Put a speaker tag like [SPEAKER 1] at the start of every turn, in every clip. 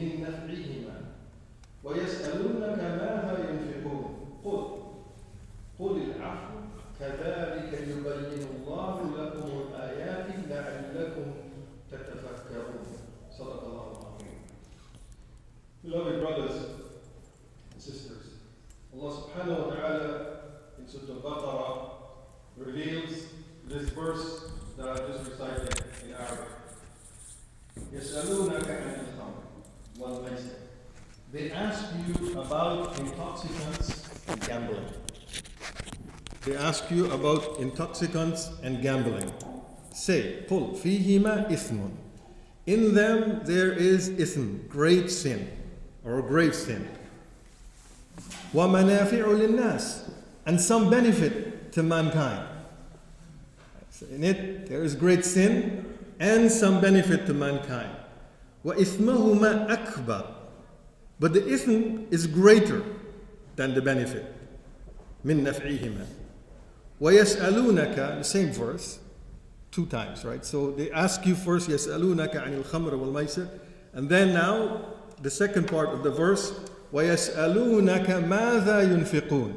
[SPEAKER 1] من نفعهما ويسألونك ماذا ينفقون قل العفو كذلك يبين الله لكم الآيات لعلكم تتفكرون. صدق الله العظيم. Beloved brothers and sisters, Allah subhanahu wa ta'ala in Surah Al-Baqarah reveals this verse that I just recited in Arabic. يَسْأَلُونَكَ عَنِ الْخَمْرِ وَالْمَيْسِرِ. They ask you about intoxicants and gambling. They ask you about intoxicants and gambling. Say, قُلْ فِيهِمَا إِثْمٌ. In them there is ithm, great sin, or grave sin. وَمَنَافِعُ لِلنَّاسِ. And some benefit to mankind. So in it there is great sin and some benefit to mankind. وَإِثْمَهُمَا أَكْبَرُ. But the ithm is greater than the benefit. مِن نَفْعِهِمَا. وَيَسْأَلُونَكَ, the same verse, 2 times, right? So they ask you first, يَسْأَلُونَكَ عَنِ الْخَمْرِ وَالْمَيْسِرِ. And then now, the second part of the verse, وَيَسْأَلُونَكَ مَاذَا يُنْفِقُونَ.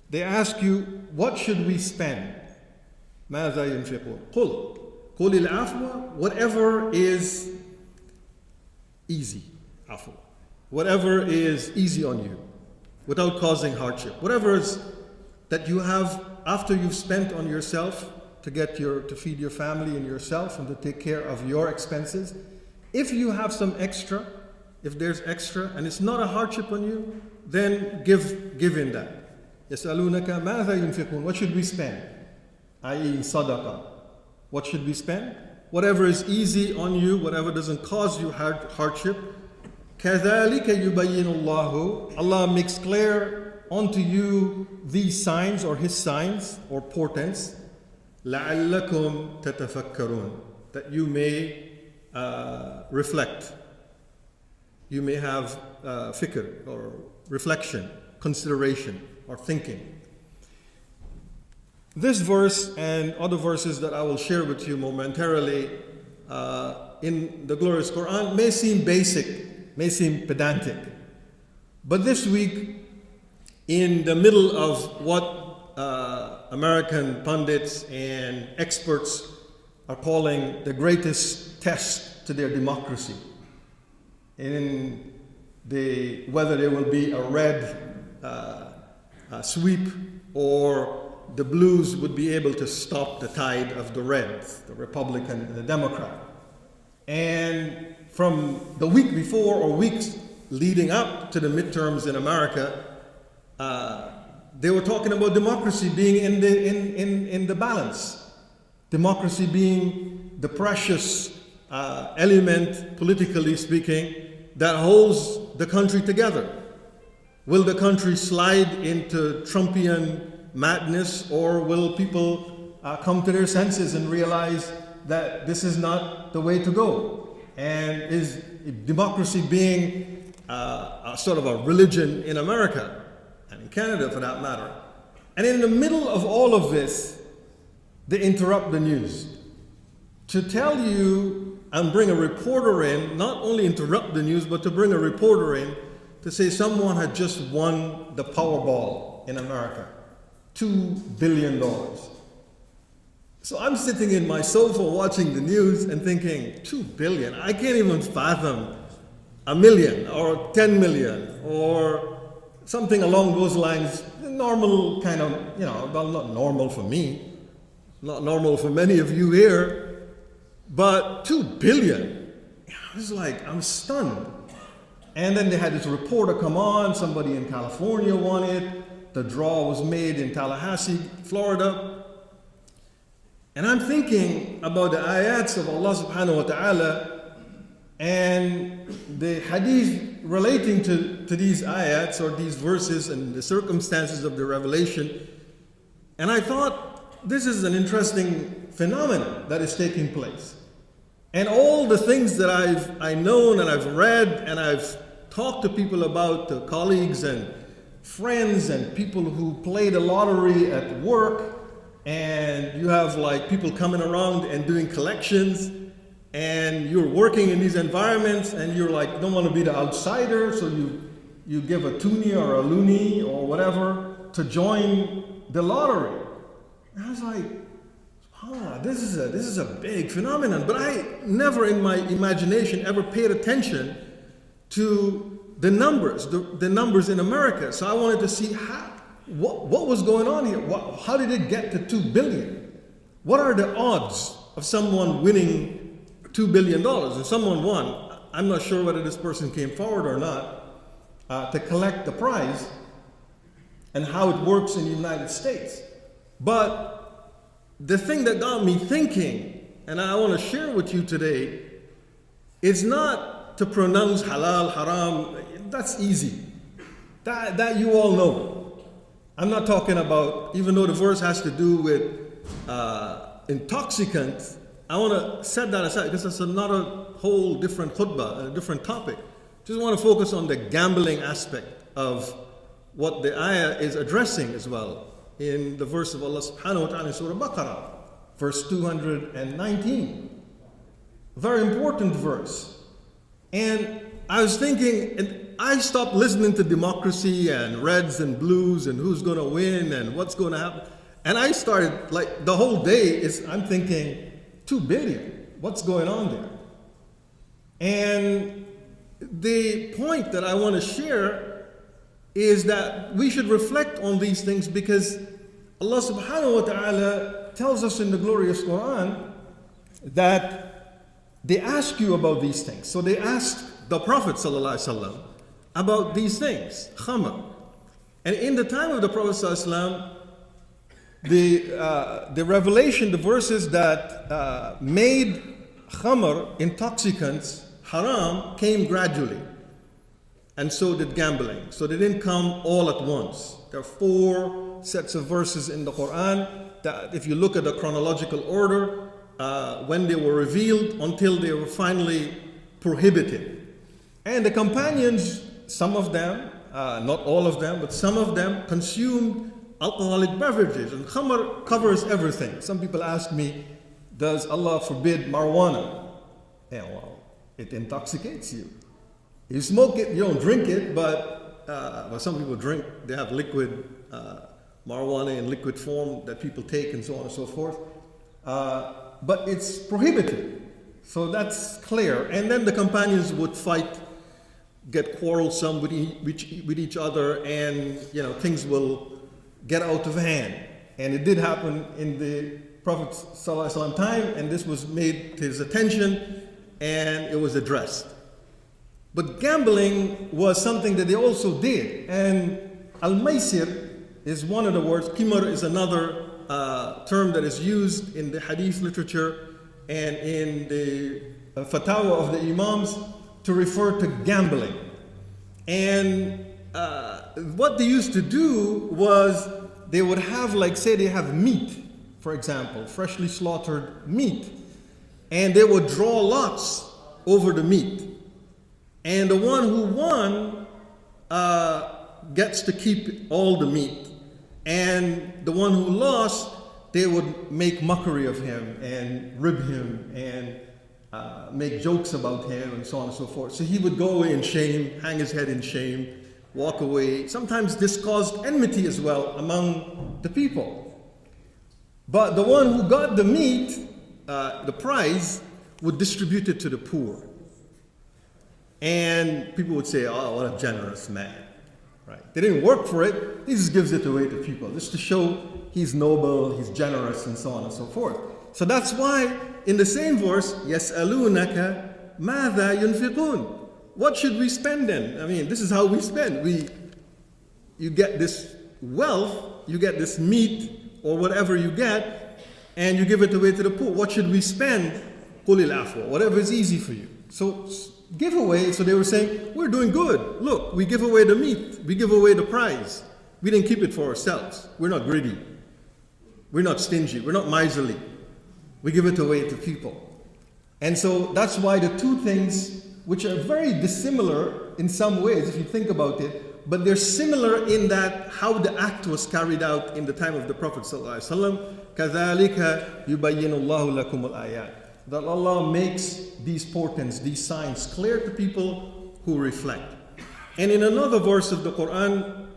[SPEAKER 1] They ask you, what should we spend? مَاذَا يُنْفِقُونَ. قُلْ الْعَفْوَ. Whatever is easy. عفو. Whatever is easy on you, without causing hardship. Whatever is that you have after you've spent on yourself to feed your family and yourself and to take care of your expenses. If you have some extra, if there's extra and it's not a hardship on you, then give in that. يَسْأَلُونَكَ مَاذَا يُنْفِقُونَ. What should we spend? i.e. sadaqah. What should we spend? Whatever is easy on you, whatever doesn't cause you hardship. كَذَلِكَ يُبَيِّنُ اللَّهُ. Allah makes clear unto you these signs or His signs or portents. لَعَلَّكُمْ تَتَفَكَّرُونَ. That you may reflect. You may have fikr or reflection, consideration or thinking. This verse and other verses that I will share with you momentarily in the glorious Quran may seem basic, may seem pedantic. But this week, in the middle of what American pundits and experts are calling the greatest test to their democracy, in whether there will be a red sweep or the blues would be able to stop the tide of the reds, the Republican and the Democrat. And from the week before or weeks leading up to the midterms in America, they were talking about democracy being in the balance. Democracy being the precious element, politically speaking, that holds the country together. Will the country slide into Trumpian madness, or will people come to their senses and realize that this is not the way to go? And is democracy being a sort of a religion in America, and in Canada for that matter? And in the middle of all of this, they interrupt the news to tell you and bring a reporter in, not only interrupt the news, but to bring a reporter in to say someone had just won the Powerball in America. $2 billion. So I'm sitting in my sofa watching the news and thinking, 2 billion? I can't even fathom $1 million or 10 million or something along those lines. Normal kind of, well, not normal for me, not normal for many of you here, but 2 billion. I was like, I'm stunned. And then they had this reporter come on, somebody in California won it. The draw was made in Tallahassee, Florida. And I'm thinking about the ayats of Allah subhanahu wa ta'ala and the hadith relating to these ayats or these verses and the circumstances of the revelation. And I thought, this is an interesting phenomenon that is taking place. And all the things that I've known and I've read and I've talked to people about, to colleagues and friends and people who play the lottery at work, and you have like people coming around and doing collections, and you're working in these environments, and you're like, don't want to be the outsider, so you give a toonie or a loony or whatever to join the lottery. And I was like, this is a big phenomenon. But I never in my imagination ever paid attention to the numbers, the numbers in America. So I wanted to see what was going on here. How did it get to 2 billion? What are the odds of someone winning $2 billion? If someone won, I'm not sure whether this person came forward or not to collect the prize and how it works in the United States. But the thing that got me thinking, and I want to share with you today, is not to pronounce halal, haram. That's easy. That you all know. I'm not talking about, even though the verse has to do with intoxicants, I want to set that aside because it's another whole different khutbah, a different topic. Just want to focus on the gambling aspect of what the ayah is addressing as well. In the verse of Allah subhanahu wa ta'ala in Surah Baqarah, verse 219. Very important verse. And I was thinking, and I stopped listening to democracy and reds and blues and who's going to win and what's going to happen. And I started, like, the whole day I'm thinking, 2 billion, what's going on there? And the point that I want to share is that we should reflect on these things because Allah subhanahu wa ta'ala tells us in the glorious Quran that they ask you about these things. So they asked the Prophet sallallahu alaihi wasallam about these things, khamr. And in the time of the Prophet sallallahu alaihi wasallam, the revelation, the verses that made khamr, intoxicants, haram, came gradually. And so did gambling. So they didn't come all at once. There are 4 sets of verses in the Quran that if you look at the chronological order, when they were revealed until they were finally prohibited. And the companions, some of them, not all of them, but some of them consumed alcoholic beverages. And khamr covers everything. Some people ask me, does Allah forbid marijuana? Yeah, well, it intoxicates you. You smoke it, you don't drink it, but well, some people drink, they have liquid marijuana in liquid form that people take and so on and so forth. But it's prohibited. So that's clear. And then the companions would fight, get quarrelsome with each other, and things will get out of hand. And it did happen in the Prophet ﷺ time, and this was made to his attention, and it was addressed. But gambling was something that they also did. And al-maisir is one of the words. Qimar is another term that is used in the hadith literature and in the fatwa of the imams to refer to gambling. And what they used to do was they would have, like, say they have meat, for example, freshly slaughtered meat, and they would draw lots over the meat. And the one who won gets to keep all the meat. And the one who lost, they would make mockery of him and rib him and make jokes about him and so on and so forth. So he would go away in shame, hang his head in shame, walk away. Sometimes this caused enmity as well among the people. But the one who got the meat, the prize, would distribute it to the poor. And people would say, oh, what a generous man. Right? They didn't work for it. He just gives it away to people, just to show he's noble, he's generous, and so on and so forth. So that's why in the same verse, يَسْأَلُونَكَ مَاذَا يُنْفِقُونَ? What should we spend then? I mean, this is how we spend. You get this wealth, you get this meat, or whatever you get, and you give it away to the poor. What should we spend? قُلِ الْعَفْوَ. Whatever is easy for you. So give away. So they were saying, we're doing good. Look, we give away the meat. We give away the prize. We didn't keep it for ourselves. We're not greedy. We're not stingy. We're not miserly. We give it away to people. And so that's why the two things, which are very dissimilar in some ways, if you think about it, but they're similar in that how the act was carried out in the time of the Prophet ﷺ. كَذَلِكَ يُبَيِّنُ اللَّهُ لَكُمُ الْآيَاتِ. that Allah makes these portents, these signs clear to people who reflect. And in another verse of the Quran,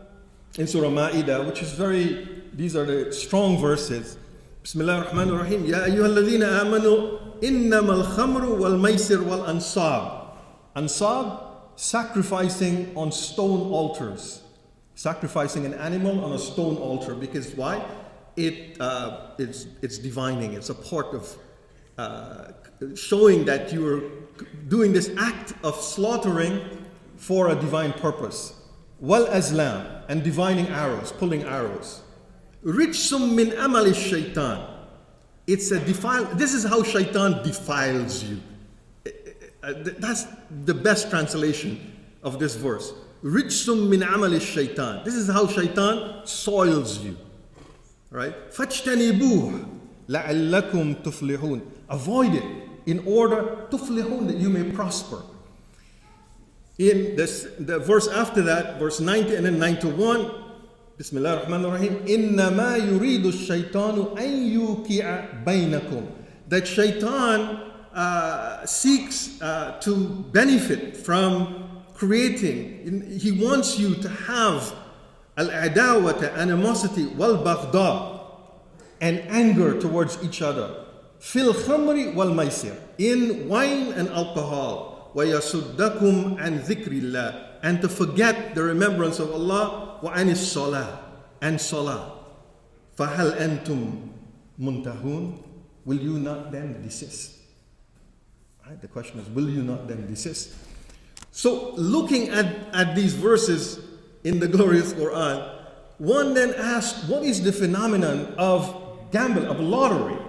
[SPEAKER 1] in Surah Ma'idah, which is these are the strong verses. Bismillah ar-Rahman ar-Rahim. Ya ayyuha alladhina amanu, innama al-khamru wal-maysir wal-ansab. Ansab, sacrificing on stone altars. Sacrificing an animal on a stone altar. Because why? It's divining. It's a part of showing that you are doing this act of slaughtering for a divine purpose. Wal azlam, and divining arrows, pulling arrows. Rijsum min amali shaitan. It's a this is how shaitan defiles you. That's the best translation of this verse. Rijsum min amali shaitan. This is how shaitan soils you. Right? Fajtanibuh la'allakum tuflihun. Avoid it in order tuflihun, that you may prosper. In the verse after that, verse 90 and then 91, Bismillah ar-Rahman ar-Rahim, إِنَّمَا يُرِيدُ الشَّيْطَانُ أَن يُوقِعَ بَيْنَكُمْ. That shaitan seeks to benefit from creating. He wants you to have al-adawata, animosity, wal-baghdha, and anger towards each other. Fil khamri wal maisir, in wine and alcohol. وَيَسُدَّكُمْ عَنْ ذِكْرِ اللَّهِ, and to forget the remembrance of Allah. وَعَنِ الصَّلَاةِ, and salah. فَهَلْ أَنْتُمْ مُنْتَهُونَ, will you not then desist? Right? The question is, will you not then desist? So looking at these verses in the glorious Quran, one then asks, what is the phenomenon of gambling, of lottery,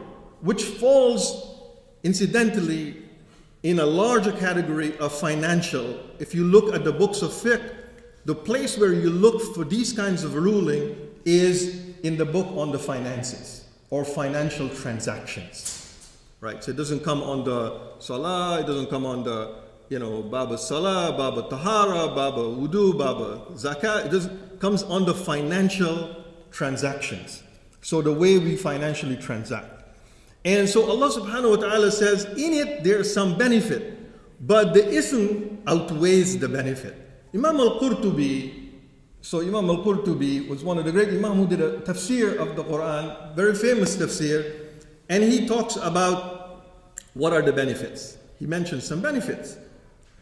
[SPEAKER 1] which falls incidentally in a larger category of financial? If you look at the books of fiqh, the place where you look for these kinds of ruling is in the book on the finances or financial transactions, right? So it doesn't come on the salah, it doesn't come on the, baba salah, baba tahara, baba wudu, baba zakat. It comes on the financial transactions. So the way we financially transact. And so Allah subhanahu wa ta'ala says, in it there's some benefit, but the ism outweighs the benefit. Imam al-Qurtubi was one of the great imam who did a tafsir of the Quran, very famous tafsir, and he talks about what are the benefits. He mentions some benefits.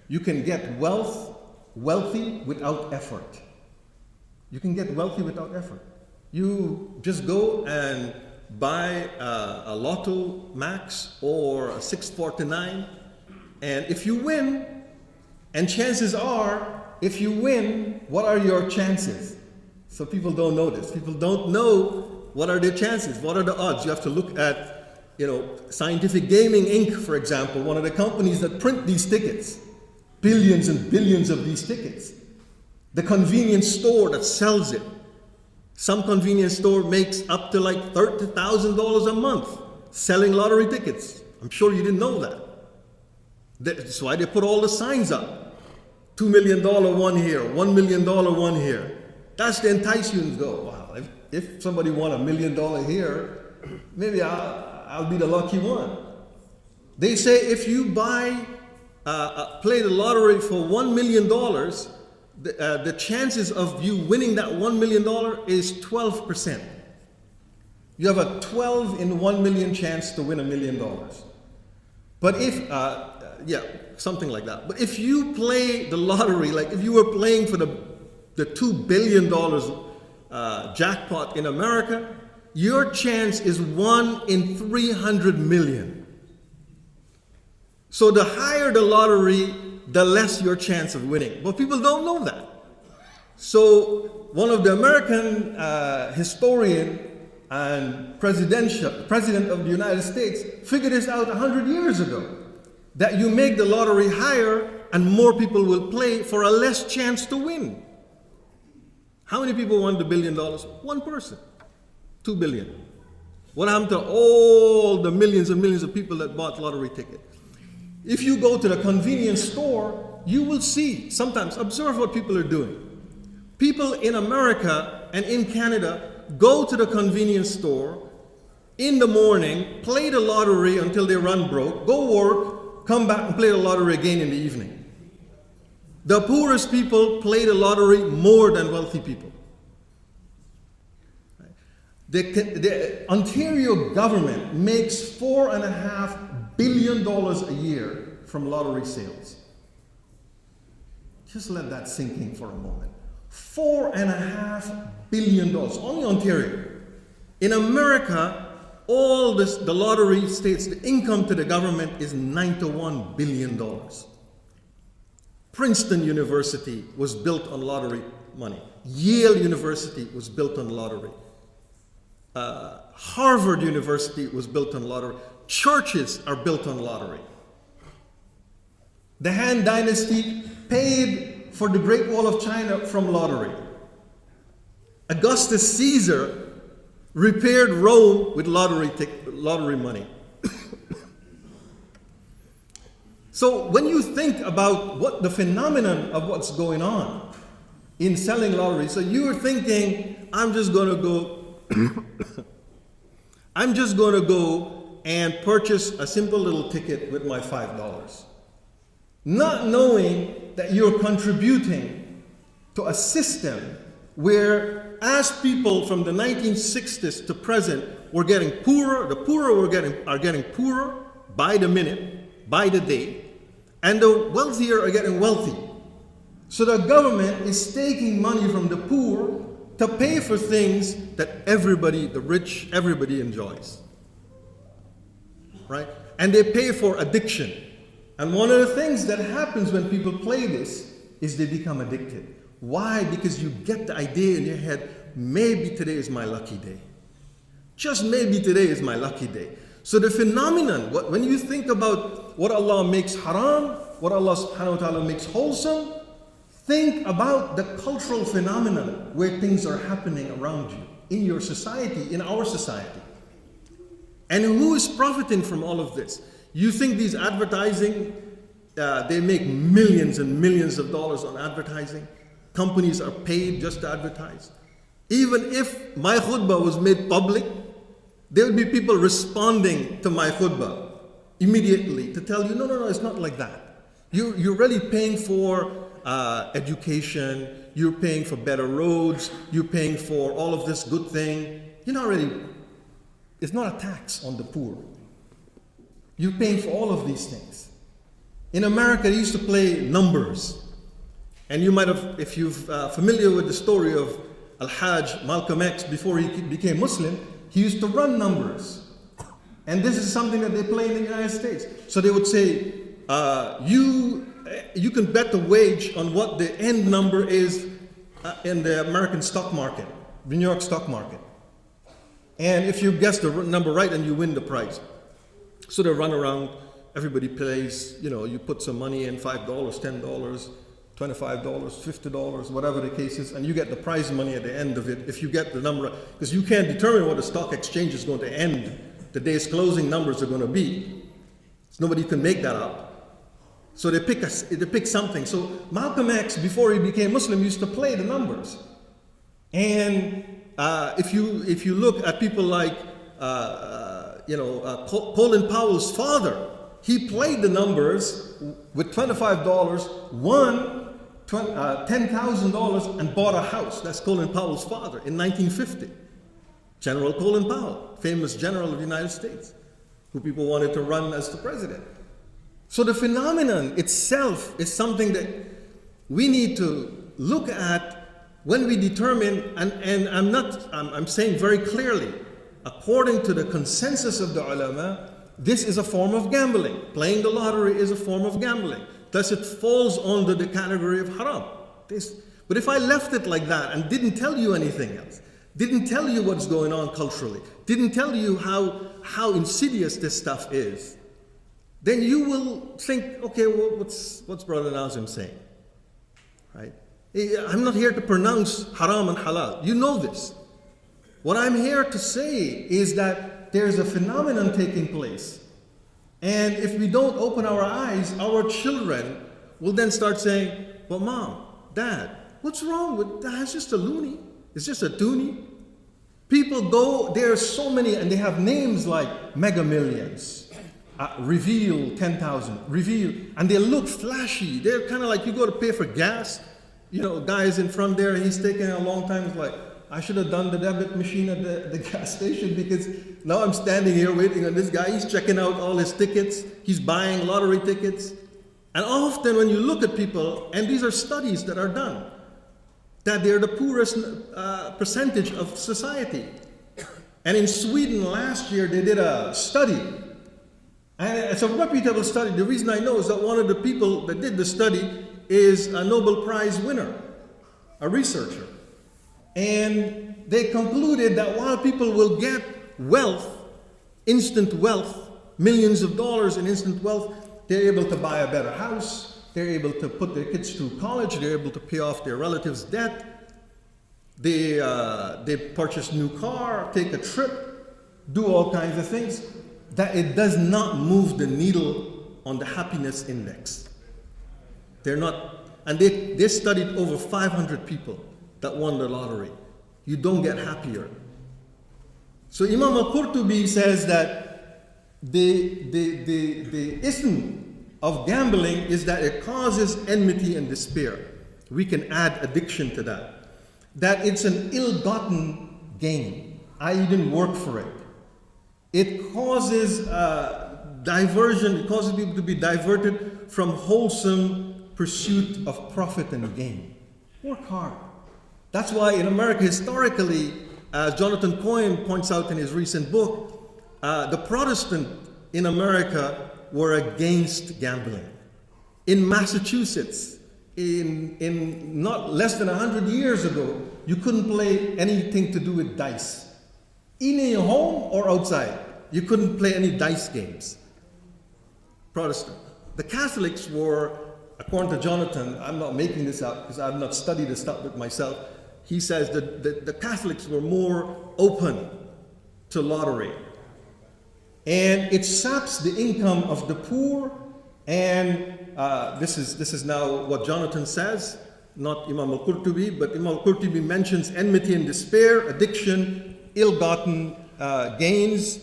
[SPEAKER 1] You can get wealthy without effort. You can get wealthy without effort. You just go and buy a Lotto Max or a 649, and if you win, and chances are, if you win, what are your chances? So people don't know this. People don't know what are their chances, what are the odds. You have to look at, Scientific Gaming Inc., for example, one of the companies that print these tickets, billions and billions of these tickets. The convenience store that sells it. Some convenience store makes up to like $30,000 a month selling lottery tickets. I'm sure you didn't know that. That's why they put all the signs up. $2 million one here, $1 million one here. That's to entice you and go, wow, if somebody won $1 million here, maybe I'll be the lucky one. They say if you play the lottery for $1 million, the chances of you winning that $1 million is 12%. You have a 12 in 1 million chance to win $1 million. But if, something like that. But if you play the lottery, like if you were playing for the $2 billion jackpot in America, your chance is 1 in 300 million. So the higher the lottery, the less your chance of winning. But people don't know that. So one of the American historian and president of the United States figured this out 100 years ago, that you make the lottery higher and more people will play for a less chance to win. How many people won the $1 billion? One person. 2 billion. What happened to all the millions and millions of people that bought lottery tickets? If you go to the convenience store, you will see, sometimes, observe what people are doing. People in America and in Canada go to the convenience store in the morning, play the lottery until they run broke, go work, come back and play the lottery again in the evening. The poorest people play the lottery more than wealthy people. The Ontario government makes $4.5 billion a year from lottery sales. Just let that sink in for a moment. $4.5 billion, only Ontario. In America, all this, the lottery states, the income to the government is $91 billion. Princeton University was built on lottery money. Yale University was built on lottery. Harvard University was built on lottery. Churches are built on lottery. The Han Dynasty paid for the Great Wall of China from lottery. Augustus Caesar repaired Rome with lottery money. So when you think about what the phenomenon of what's going on in selling lottery, so you're thinking, I'm just going to go and purchase a simple little ticket with my $5. Not knowing that you're contributing to a system where, as people from the 1960s to present were getting poorer, the poorer are getting poorer by the minute, by the day, and the wealthier are getting wealthy. So the government is taking money from the poor to pay for things that everybody, the rich, everybody enjoys. Right? And they pay for addiction. And one of the things that happens when people play this is they become addicted. Why? Because you get the idea in your head, maybe today is my lucky day. Just maybe today is my lucky day. So the phenomenon, when you think about what Allah makes haram, what Allah subhanahu wa ta'ala makes wholesome, think about the cultural phenomenon where things are happening around you, in your society, in our society. And who is profiting from all of this? You think these advertising, they make millions and millions of dollars on advertising? Companies are paid just to advertise. Even if my khutbah was made public, there would be people responding to my khutbah immediately to tell you, no, it's not like that. You're really paying for education, you're paying for better roads, you're paying for all of this good thing. You're not really, it's not a tax on the poor. You're paying for all of these things. In America, they used to play numbers. And you might have, if you're familiar with the story of Al-Hajj, Malcolm X, before he became Muslim, he used to run numbers. And this is something that they play in the United States. So they would say, you can bet the wage on what the end number is in the American stock market, the New York stock market. And if you guess the number right, then you win the prize. So they run around, everybody plays, you put some money in, $5, $10, $25, $50, whatever the case is, and you get the prize money at the end of it if you get the number, because you can't determine what the stock exchange is going to end, the day's closing numbers are going to be. So nobody can make that up. So they pick something. So Malcolm X, before he became Muslim, used to play the numbers. And if you look at people like Colin Powell's father, he played the numbers with $25, won $10,000 and bought a house. That's Colin Powell's father in 1950. General Colin Powell, famous general of the United States, who people wanted to run as the president. So the phenomenon itself is something that we need to look at when we determine, and I'm saying very clearly, according to the consensus of the ulama, this is a form of gambling. Playing the lottery is a form of gambling. Thus it falls under the category of haram. But if I left it like that and didn't tell you anything else, didn't tell you what's going on culturally, didn't tell you how insidious this stuff is, then you will think, okay, well, what's Brother Nazim saying? Right? I'm not here to pronounce haram and halal. You know this. What I'm here to say is that there's a phenomenon taking place. And if we don't open our eyes, our children will then start saying, well, Mom, Dad, what's wrong with that? It's just a loony. It's just a toonie. People go, there are so many, and they have names like Mega Millions, Reveal 10,000, Reveal, and they look flashy. They're kind of like you go to pay for gas. You know, guy is in front there, he's taking a long time. It's like, I should have done the debit machine at the gas station, because now I'm standing here waiting on this guy. He's checking out all his tickets. He's buying lottery tickets. And often when you look at people, and these are studies that are done, that they're the poorest percentage of society. And in Sweden last year, they did a study. And it's a reputable study. The reason I know is that one of the people that did the study is a Nobel Prize winner, a researcher. And they concluded that while people will get wealth, instant wealth, millions of dollars in instant wealth, they're able to buy a better house, they're able to put their kids through college, they're able to pay off their relatives' debt, they purchase a new car, take a trip, do all kinds of things, that it does not move the needle on the happiness index. They're not, and they studied over 500 people that won the lottery. You don't get happier. So Imam al-Qurtubi says that the ism of gambling is that it causes enmity and despair. We can add addiction to that. That it's an ill-gotten gain. I didn't work for it. It causes diversion, it causes people to be diverted from wholesome pursuit of profit and gain. Work hard. That's why in America, historically, as Jonathan Cohen points out in his recent book, the Protestant in America were against gambling. In Massachusetts, in not less than 100 years ago, you couldn't play anything to do with dice. In your home or outside, you couldn't play any dice games. Protestant. The Catholics were, according to Jonathan, I'm not making this up because I've not studied this stuff with myself. He says that the Catholics were more open to lottery. And it saps the income of the poor. And this is now what Jonathan says, not Imam al-Qurtubi, but Imam al-Qurtubi mentions enmity and despair, addiction, ill-gotten gains,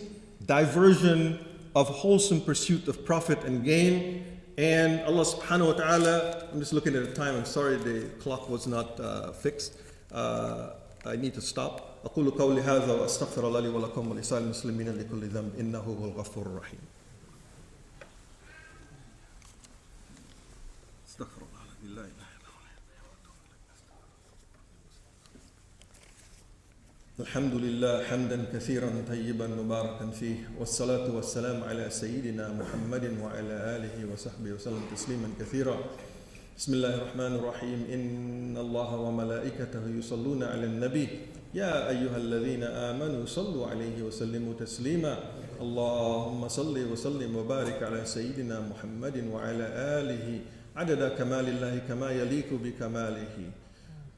[SPEAKER 1] diversion of wholesome pursuit of profit and gain. And Allah subhanahu wa ta'ala, I'm just looking at the time, I'm sorry the clock was not fixed. I need to stop. أقول قولي هذا وأستغفر الله لي ولكم ولسائر المسلمين لكل ذنب إنه هو الغفور الرحيم. استغفر الله الذي لا إله إلا هو. الحمد لله حمدا كثيرا طيبا مباركا فيه والصلاة والسلام على سيدنا محمد وعلى آله وصحبه وسلم تسليما كثيرا. بسم الله الرحمن الرحيم إن الله وملائكته يصلون على النبي يا أيها الذين آمنوا صلوا عليه وسلموا تسليما اللهم صل وسلم وبارك على سيدنا محمد وعلى آله عدد كمال الله كما يليق بكماله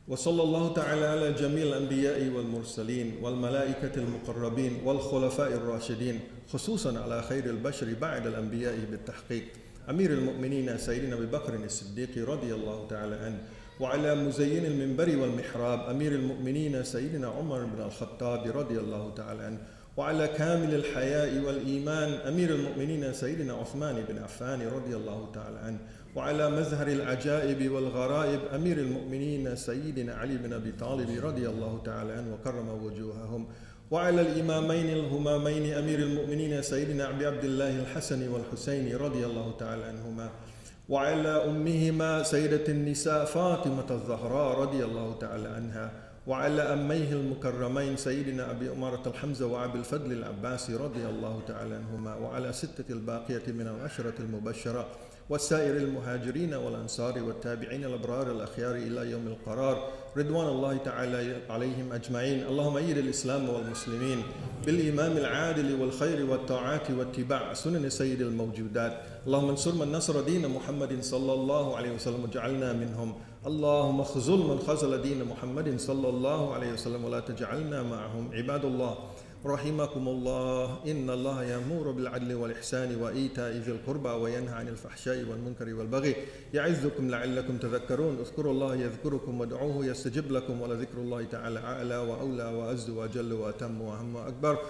[SPEAKER 1] وصلى الله تعالى على جميع الأنبياء والمرسلين والملائكة المقربين والخلفاء الراشدين خصوصا على خير البشر بعد الأنبياء بالتحقيق أمير المؤمنين سيدنا أبي بكر الصديق رضي الله تعالى عنه وعلى مزين المنبر والمحراب أمير المؤمنين سيدنا عمر بن الخطاب رضي الله تعالى عنه وعلى كامل الحياء والإيمان أمير المؤمنين سيدنا عثمان بن عفان رضي الله تعالى عنه وعلى مظهر العجائب والغرائب أمير المؤمنين سيدنا علي بن أبي طالب رضي الله تعالى عنه وكرم وجوههم وعلى الإمامين الهمامين أمير المؤمنين سيدنا أبي عبد الله الحسن والحسين رضي الله تعالى عنهما وعلى أمهما سيدة النساء فاطمة الزهراء رضي الله تعالى عنها وعلى أميه المكرمين سيدنا أبي أمارة الحمزة وأبي الفضل العباسي رضي الله تعالى عنهما وعلى ستة الباقية من العشرة المبشرة والسائر المهاجرين والأنصار والتابعين الأبرار الأخيار إلى يوم القرار رضوان الله تعالى عليهم أجمعين اللهم أيد الإسلام والمسلمين بالإمام العادل والخير والطاعات واتباع سنن سيد الموجودات اللهم انصر من نصر دين محمد صلى الله عليه وسلم وجعلنا منهم اللهم اخذل من خذل دين محمد صلى الله عليه وسلم ولا تجعلنا معهم عباد الله رحمكم الله إن الله يأمر بالعدل والإحسان وإيتاء ذي القربى وينهى عن الفحشاء والمنكر والبغي يعظكم لعلكم تذكرون اذكروا الله يذكركم وادعوه يستجب لكم ولذكر الله تعالى أعلى وأولى وأعز وأجل وأتم وأهم وأكبر